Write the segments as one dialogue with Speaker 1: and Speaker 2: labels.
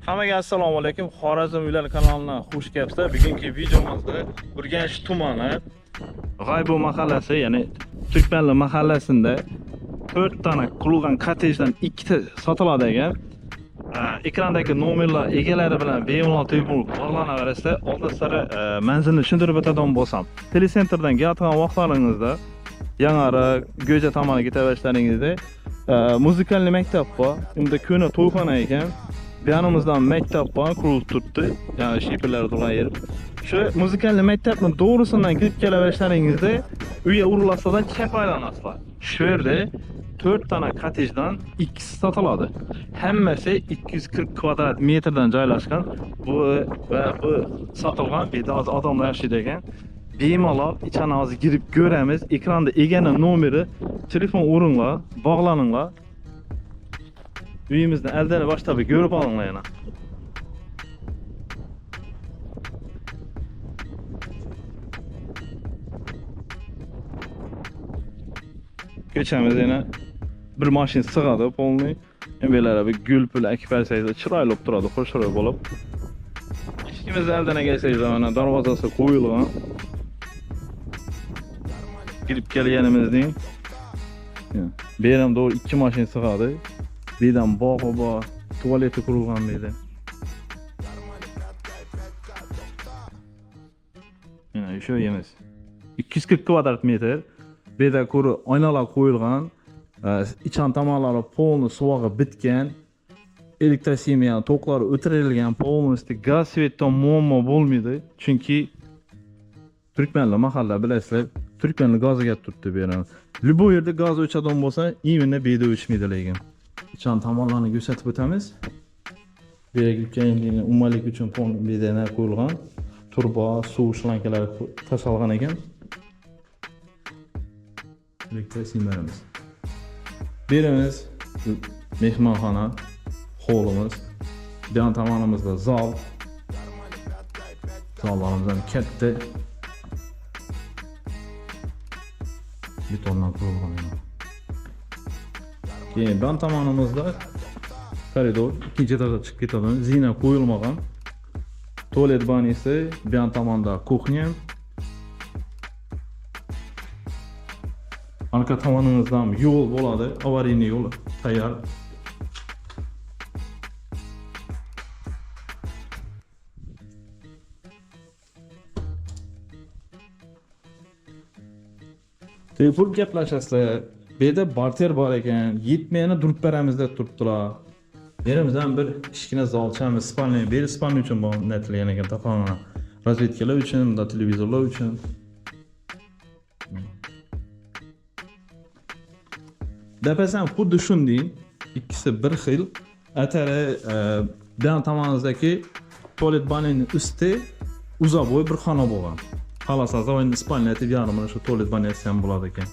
Speaker 1: Hammaga assalomu alaykum. Xorazm Uylar kanalidan xush kelibsizlar. Bugungi videomizda Urganch tumani G'aybo mahallasi, ya'ni Turkmanli mahallasida 4 dona qurilgan kottejdan 2 ta sotiladi ekan. Ekrandagi nomerlar egalari bilan bemalol telefon bog'lanaverasizlar. Oldin sari manzilni tushuntirib o'tadigan bo'lsam, telesentrdan kelayotgan vaqtlaringizda Yangiariq, Go'ja tomoniga ketaverishlaringizda muzikalniy maktab bor. Unda ko'na to'yxona ekan. Bu yanimizdan maktab bor, qurilib turibdi. Ya'ni shipirlar turgan yer. Shu muzikalniy maktabning to'g'risidan kirib kelaverishlaringizda uyga urilasidan chap aylanasizlar. Shu yerda 4 dona kottejdan ikkisi sotiladi. Hammasi 240 kvadrat metrdan joylashgan. Bu sotilgan bedaz odamlar yashaydi ekan. Bemalol ichana hozir girib ko'ramiz. Ekranda egani nomeri, telefon o'ringlar, bog'laninglar. Uyimizni aldani boshlab ko'rib olinglar yana. Ko'chamiz yana bir mashina sig'adi polniy. Emelari bir gul pul akbarsangiz chiroyli bo'lib turadi, xushro'y bo'lib. Eshigimizni aldana kelsangiz mana darvozasi qo'yilgan. Girib kelganimizning bu yerdan doğru 2 mashina sig'adi. Birdan bog'i bor, tualeti qurilgan deydi. Mana shu yerimiz 240 kvadrat metr. Bu yerda ko'ri oynalar qo'yilgan. İçan tomonlari polni suvog'i bitgan. Elektrosimiya to'qlari o'tirilgan, polnosti gaz svetdan muammo bo'lmaydi. Chunki Turkmanli mahalla bilasizlar, Turkmanli gaziga turibdi bu yerda. Любой yerda gaz o'chadigan bo'lsa, imенно bu yerda o'chmaydi lekin. İçan tomonlarni ko'rsatib o'tamiz. Bu yerga kelganligini umumlik uchun bu yerda qo'yilgan. Turbo, suv shlankalari tashalgan ekan. Elektrosimiyalarimiz. Birimiz mehmonxona, hovlimiz. Bu yan tomonimizda zal. Zallarımızdan katta. Betondan qurilgan. Keyin bu yan tomonimizda koridor, ikkinchi etajga chiqib ketadi. Zina qo'yilmagan. Tualet banyosi, bu yan tomonda kuxnya. Arka tomonimizdan yo'l bo'ladi, avariyli yo'l tayyor. Telefon gaplashasizlar. Bu yerda barter bor ekan, yetmayani durib beramiz deb turibdilar. Yerimizdan bir kichkina zalchamiz, spalniy, beri spalniy uchun o'rnatilgan ekan, taxona. Razvedkalar uchun, da televizorlar uchun. Depesem xuddi shunday, ikkisi bir xil. Atari dan tomonimizdagi tualet banyoning usti uzoqbo'y bir xona bo'lgan. Xalasazda endi spalniy deb yarmini shu tualet banyosi ham bo'ladi ekan.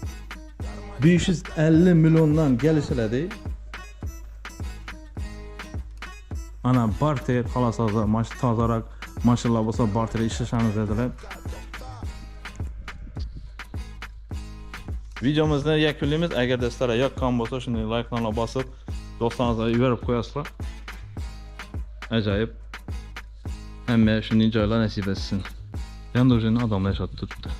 Speaker 1: 550 milliondan kelishiladi. Ana barter xalasazda tozaroq mashinalar bo'lsa barter ishlashamiz dedilar. Videomizni yakunlaymiz. Agar sizlarga yoqqan bo'lsa, shunday likelarni bosib, do'stlaringizga yuborib qo'yasizlar. Ajoyib. Hamma shunday joylar nasib etsin. Yando'jini odamlar yashab turibdi.